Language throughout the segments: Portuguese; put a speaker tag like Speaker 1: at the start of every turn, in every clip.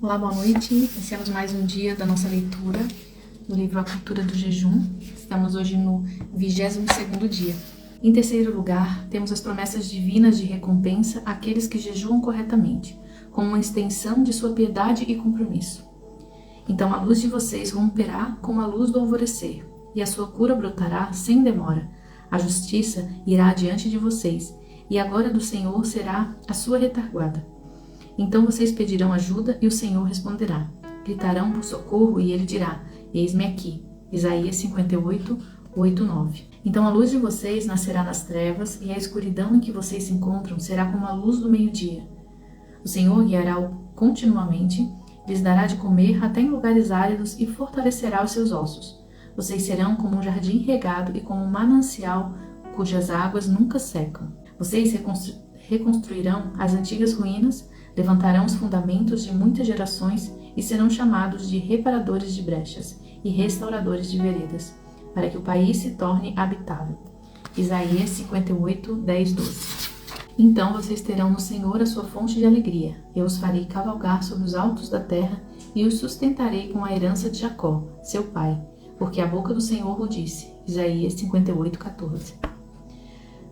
Speaker 1: Olá, boa noite. Iniciamos mais um dia da nossa leitura do livro A Cultura do Jejum. Estamos hoje no 22º dia. Em terceiro lugar, temos as promessas divinas de recompensa àqueles que jejuam corretamente, como uma extensão de sua piedade e compromisso. Então a luz de vocês romperá como a luz do alvorecer, e a sua cura brotará sem demora. A justiça irá adiante de vocês, e a glória do Senhor será a sua retaguarda. Então vocês pedirão ajuda e o Senhor responderá. Gritarão por socorro e ele dirá, eis-me aqui. Isaías 58, 8, 9. Então a luz de vocês nascerá nas trevas e a escuridão em que vocês se encontram será como a luz do meio-dia. O Senhor guiará-o continuamente, lhes dará de comer até em lugares áridos e fortalecerá os seus ossos. Vocês serão como um jardim regado e como um manancial cujas águas nunca secam. Vocês reconstruirão as antigas ruínas, levantarão os fundamentos de muitas gerações e serão chamados de reparadores de brechas e restauradores de veredas, para que o país se torne habitável. Isaías 58, 10, 12. Então vocês terão no Senhor a sua fonte de alegria. Eu os farei cavalgar sobre os altos da terra e os sustentarei com a herança de Jacó, seu pai, porque a boca do Senhor o disse. Isaías 58, 14.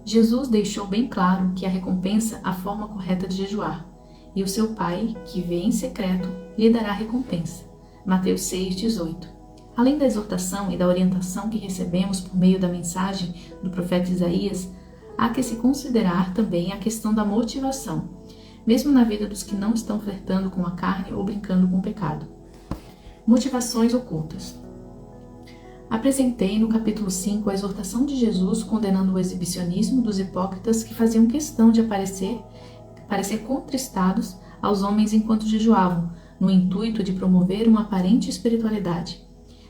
Speaker 1: Jesus deixou bem claro que a recompensa a forma correta de jejuar, e o seu Pai, que vê em secreto, lhe dará recompensa. Mateus 6, 18. Além da exortação e da orientação que recebemos por meio da mensagem do profeta Isaías, há que se considerar também a questão da motivação, mesmo na vida dos que não estão flertando com a carne ou brincando com o pecado. Motivações ocultas. Apresentei no capítulo 5 a exortação de Jesus condenando o exibicionismo dos hipócritas que faziam questão de parecer contristados aos homens enquanto jejuavam, no intuito de promover uma aparente espiritualidade.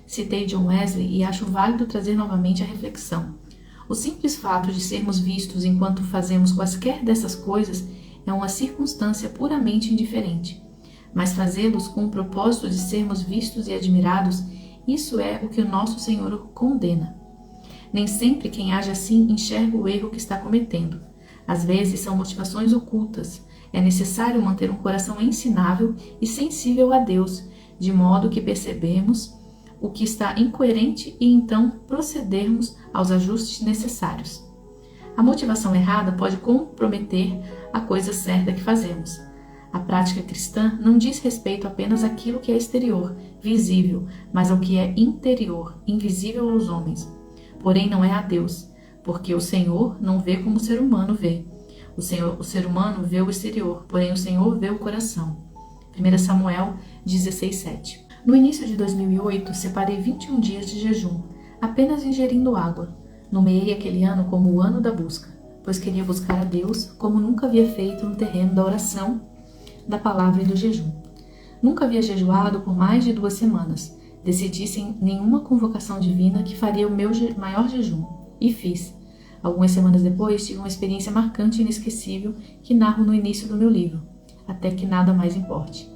Speaker 1: Citei John Wesley e acho válido trazer novamente a reflexão. O simples fato de sermos vistos enquanto fazemos quaisquer dessas coisas é uma circunstância puramente indiferente. Mas fazê-los com o propósito de sermos vistos e admirados, isso é o que o nosso Senhor condena. Nem sempre quem age assim enxerga o erro que está cometendo. Às vezes são motivações ocultas. É necessário manter um coração ensinável e sensível a Deus, de modo que percebemos o que está incoerente e então procedermos aos ajustes necessários. A motivação errada pode comprometer a coisa certa que fazemos. A prática cristã não diz respeito apenas àquilo que é exterior, visível, mas ao que é interior, invisível aos homens. Porém não é a Deus, porque o Senhor não vê como o ser humano vê. O ser humano vê o exterior, porém o Senhor vê o coração. 1 Samuel 16, 7. No início de 2008, separei 21 dias de jejum, apenas ingerindo água. Nomeei aquele ano como o ano da busca, pois queria buscar a Deus como nunca havia feito no terreno da oração, da palavra e do jejum. Nunca havia jejuado por mais de 2 semanas. Decidi sem nenhuma convocação divina que faria o meu maior jejum, e fiz. Algumas semanas depois, tive uma experiência marcante e inesquecível que narro no início do meu livro, até que nada mais importe.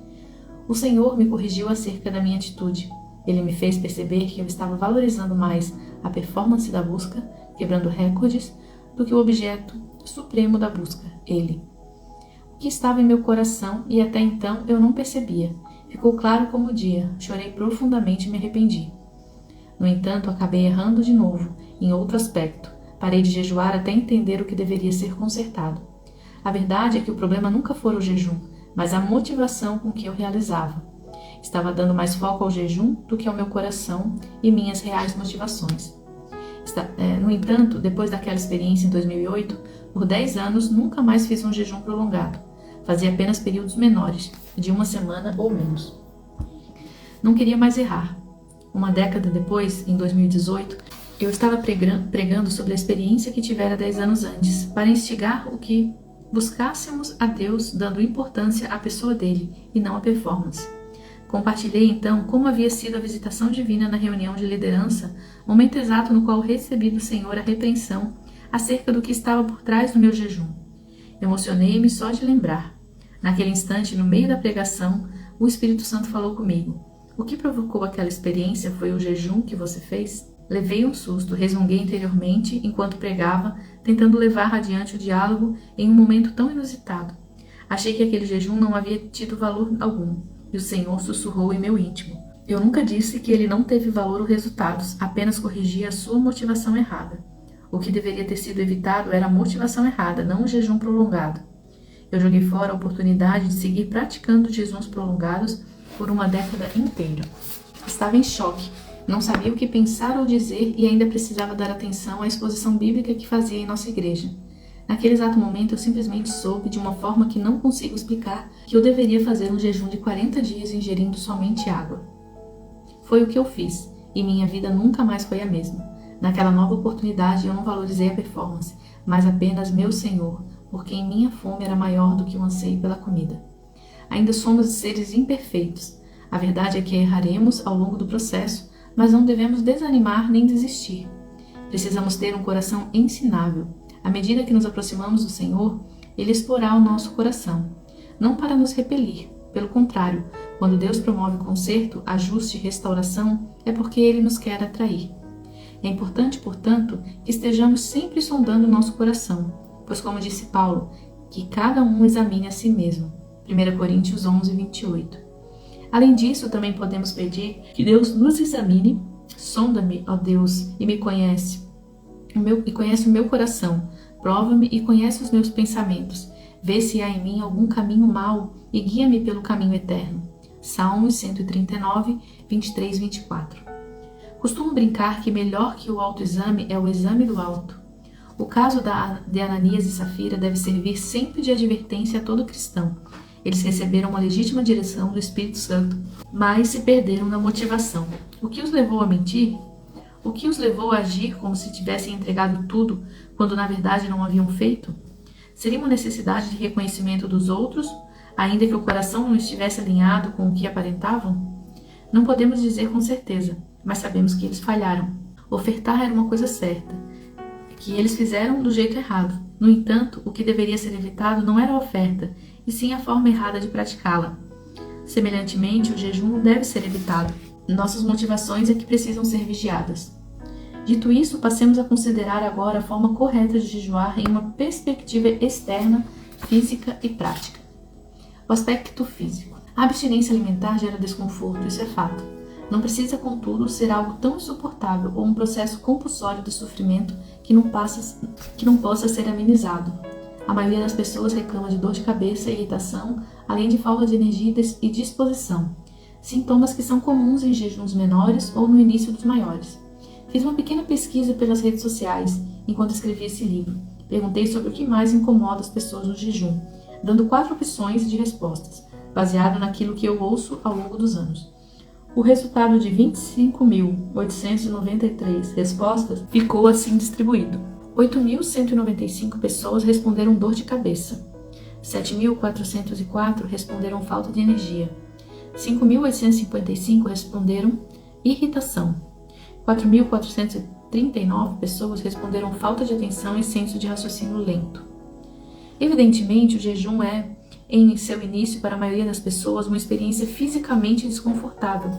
Speaker 1: O Senhor me corrigiu acerca da minha atitude. Ele me fez perceber que eu estava valorizando mais a performance da busca, quebrando recordes, do que o objeto supremo da busca, Ele. O que estava em meu coração e até então eu não percebia. Ficou claro como o dia, chorei profundamente e me arrependi. No entanto, acabei errando de novo, em outro aspecto. Parei de jejuar até entender o que deveria ser consertado. A verdade é que o problema nunca foi o jejum, mas a motivação com que eu realizava. Estava dando mais foco ao jejum do que ao meu coração e minhas reais motivações. No entanto, depois daquela experiência em 2008, por 10 anos nunca mais fiz um jejum prolongado. Fazia apenas períodos menores, de 1 semana ou menos. Não queria mais errar. Uma década depois, em 2018, eu estava pregando sobre a experiência que tivera 10 anos antes, para instigar o que buscássemos a Deus dando importância à pessoa dele e não à performance. Compartilhei então como havia sido a visitação divina na reunião de liderança, momento exato no qual recebi do Senhor a repreensão acerca do que estava por trás do meu jejum. Emocionei-me só de lembrar. Naquele instante, no meio da pregação, o Espírito Santo falou comigo. O que provocou aquela experiência foi o jejum que você fez? Levei um susto, resmunguei interiormente enquanto pregava, tentando levar adiante o diálogo em um momento tão inusitado. Achei que aquele jejum não havia tido valor algum. E o Senhor sussurrou em meu íntimo. Eu nunca disse que ele não teve valor ou resultados, apenas corrigi a sua motivação errada. O que deveria ter sido evitado era a motivação errada, não o jejum prolongado. Eu joguei fora a oportunidade de seguir praticando jejuns prolongados por uma década inteira. Estava em choque, não sabia o que pensar ou dizer e ainda precisava dar atenção à exposição bíblica que fazia em nossa igreja. Naquele exato momento eu simplesmente soube, de uma forma que não consigo explicar, que eu deveria fazer um jejum de 40 dias ingerindo somente água. Foi o que eu fiz, e minha vida nunca mais foi a mesma. Naquela nova oportunidade eu não valorizei a performance, mas apenas meu Senhor, porque em minha fome era maior do que o anseio pela comida. Ainda somos seres imperfeitos. A verdade é que erraremos ao longo do processo, mas não devemos desanimar nem desistir. Precisamos ter um coração ensinável. À medida que nos aproximamos do Senhor, Ele explorará o nosso coração, não para nos repelir. Pelo contrário, quando Deus promove conserto, ajuste e restauração, é porque Ele nos quer atrair. É importante, portanto, que estejamos sempre sondando o nosso coração, pois, como disse Paulo, que cada um examine a si mesmo. 1 Coríntios 11, 28. Além disso, também podemos pedir que Deus nos examine. Sonda-me, ó Deus, e me conhece, e conhece o meu coração. Prova-me e conhece os meus pensamentos. Vê se há em mim algum caminho mau e guia-me pelo caminho eterno. Salmos 139, 23, 24. Costumo brincar que melhor que o autoexame é o exame do auto. O caso de Ananias e Safira deve servir sempre de advertência a todo cristão. Eles receberam uma legítima direção do Espírito Santo, mas se perderam na motivação. O que os levou a mentir? O que os levou a agir como se tivessem entregado tudo, quando na verdade não haviam feito? Seria uma necessidade de reconhecimento dos outros, ainda que o coração não estivesse alinhado com o que aparentavam? Não podemos dizer com certeza, mas sabemos que eles falharam. Ofertar era uma coisa certa, que eles fizeram do jeito errado. No entanto, o que deveria ser evitado não era a oferta, e sim a forma errada de praticá-la. Semelhantemente, o jejum deve ser evitado. Nossas motivações é que precisam ser vigiadas. Dito isso, passemos a considerar agora a forma correta de jejuar em uma perspectiva externa, física e prática. O aspecto físico. A abstinência alimentar gera desconforto, isso é fato. Não precisa, contudo, ser algo tão insuportável ou um processo compulsório de sofrimento que não possa ser amenizado. A maioria das pessoas reclama de dor de cabeça e irritação, além de falta de energia e disposição. Sintomas que são comuns em jejuns menores ou no início dos maiores. Fiz uma pequena pesquisa pelas redes sociais enquanto escrevi esse livro. Perguntei sobre o que mais incomoda as pessoas no jejum, dando 4 opções de respostas, baseado naquilo que eu ouço ao longo dos anos. O resultado de 25.893 respostas ficou assim distribuído. 8.195 pessoas responderam dor de cabeça. 7.404 responderam falta de energia. 5.855 responderam irritação. 4.439 pessoas responderam falta de atenção e senso de raciocínio lento. Evidentemente, o jejum é, em seu início, para a maioria das pessoas, uma experiência fisicamente desconfortável.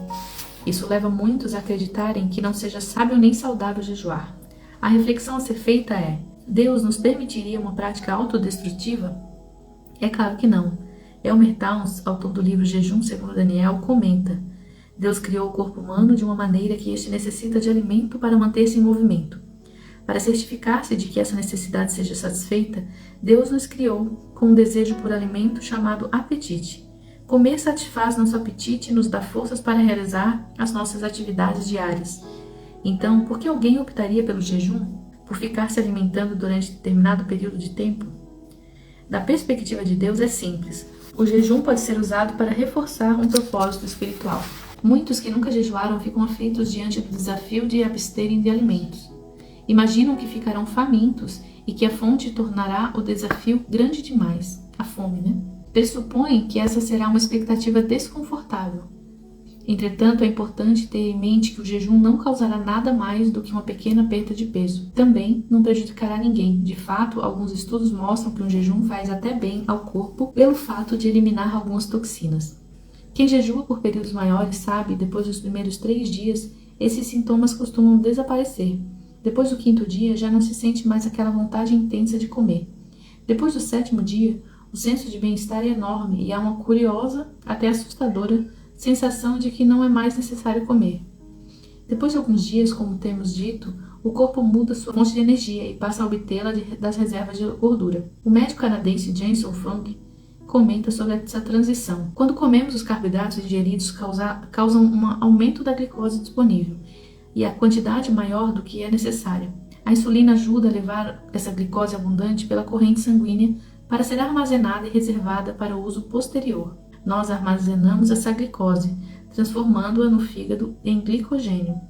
Speaker 1: Isso leva muitos a acreditarem que não seja sábio nem saudável jejuar. A reflexão a ser feita é: Deus nos permitiria uma prática autodestrutiva? É claro que não. Elmer Towns, autor do livro Jejum segundo Daniel, comenta: Deus criou o corpo humano de uma maneira que este necessita de alimento para manter-se em movimento. Para certificar-se de que essa necessidade seja satisfeita, Deus nos criou com um desejo por alimento chamado apetite. Comer satisfaz nosso apetite e nos dá forças para realizar as nossas atividades diárias. Então, por que alguém optaria pelo jejum? Por ficar se alimentando durante determinado período de tempo? Da perspectiva de Deus é simples. O jejum pode ser usado para reforçar um propósito espiritual. Muitos que nunca jejuaram ficam aflitos diante do desafio de absterem de alimentos. Imaginam que ficarão famintos e que a fonte tornará o desafio grande demais. A fome, né? Pressupõem que essa será uma expectativa desconfortável. Entretanto, é importante ter em mente que o jejum não causará nada mais do que uma pequena perda de peso. Também não prejudicará ninguém. De fato, alguns estudos mostram que um jejum faz até bem ao corpo pelo fato de eliminar algumas toxinas. Quem jejua por períodos maiores sabe, depois dos primeiros 3 dias, esses sintomas costumam desaparecer. Depois do 5º dia, já não se sente mais aquela vontade intensa de comer. Depois do 7º dia, O senso de bem-estar é enorme e há uma curiosa, até assustadora, sensação de que não é mais necessário comer. Depois de alguns dias, como temos dito, o corpo muda sua fonte de energia e passa a obtê-la das reservas de gordura. O médico canadense Jason Fung comenta sobre essa transição. Quando comemos, os carboidratos ingeridos causam um aumento da glicose disponível e a quantidade maior do que é necessária. A insulina ajuda a levar essa glicose abundante pela corrente sanguínea para ser armazenada e reservada para o uso posterior. Nós armazenamos essa glicose, transformando-a no fígado em glicogênio,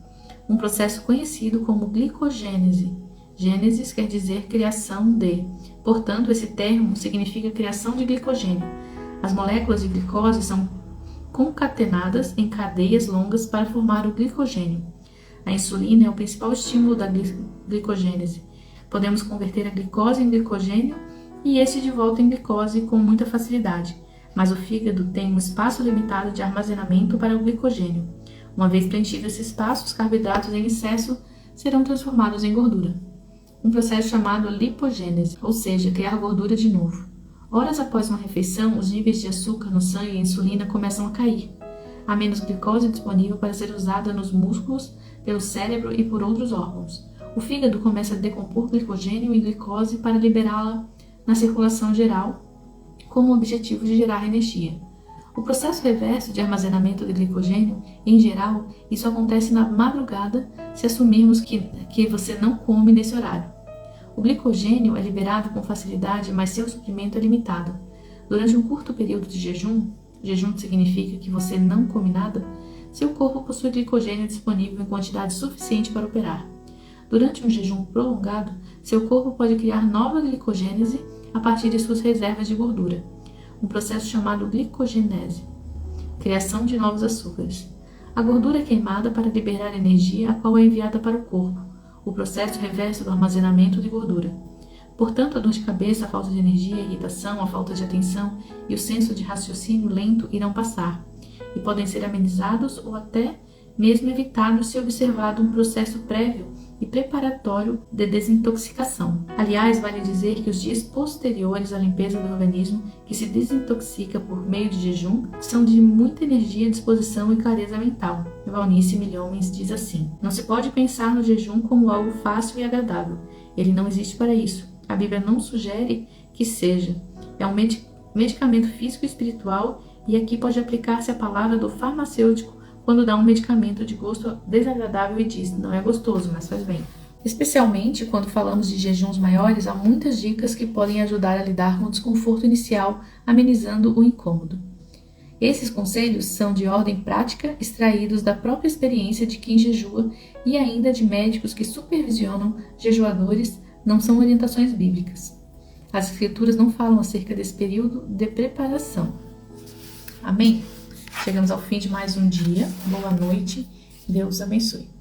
Speaker 1: um processo conhecido como glicogênese. Gênesis quer dizer criação de, portanto, esse termo significa criação de glicogênio. As moléculas de glicose são concatenadas em cadeias longas para formar o glicogênio. A insulina é o principal estímulo da glicogênese. Podemos converter a glicose em glicogênio e este de volta em glicose com muita facilidade, mas o fígado tem um espaço limitado de armazenamento para o glicogênio. Uma vez preenchido esse espaço, os carboidratos em excesso serão transformados em gordura. Um processo chamado lipogênese, ou seja, criar gordura de novo. Horas após uma refeição, os níveis de açúcar no sangue e insulina começam a cair. Há menos glicose disponível para ser usada nos músculos, pelo cérebro e por outros órgãos. O fígado começa a decompor glicogênio em glicose para liberá-la na circulação geral, com o objetivo de gerar energia. O processo reverso de armazenamento de glicogênio, em geral, isso acontece na madrugada se assumirmos que você não come nesse horário. O glicogênio é liberado com facilidade, mas seu suprimento é limitado. Durante um curto período de jejum significa que você não come nada, seu corpo possui glicogênio disponível em quantidade suficiente para operar. Durante um jejum prolongado, seu corpo pode criar nova glicogênese a partir de suas reservas de gordura, um processo chamado glicogenese, criação de novos açúcares. A gordura é queimada para liberar energia, a qual é enviada para o corpo, o processo reverso do armazenamento de gordura. Portanto, a dor de cabeça, a falta de energia, a irritação, a falta de atenção e o senso de raciocínio lento irão passar, e podem ser amenizados ou até mesmo evitados se observado um processo prévio e preparatório de desintoxicação. Aliás, vale dizer que os dias posteriores à limpeza do organismo, que se desintoxica por meio de jejum, são de muita energia, disposição e clareza mental. Valnice Milhomens diz assim: não se pode pensar no jejum como algo fácil e agradável. Ele não existe para isso. A Bíblia não sugere que seja. É um medicamento físico e espiritual, e aqui pode aplicar-se a palavra do farmacêutico quando dá um medicamento de gosto desagradável e diz: não é gostoso, mas faz bem. Especialmente quando falamos de jejuns maiores, há muitas dicas que podem ajudar a lidar com o desconforto inicial, amenizando o incômodo. Esses conselhos são de ordem prática, extraídos da própria experiência de quem jejua e ainda de médicos que supervisionam jejuadores, não são orientações bíblicas. As escrituras não falam acerca desse período de preparação. Amém? Chegamos ao fim de mais um dia. Boa noite. Deus abençoe.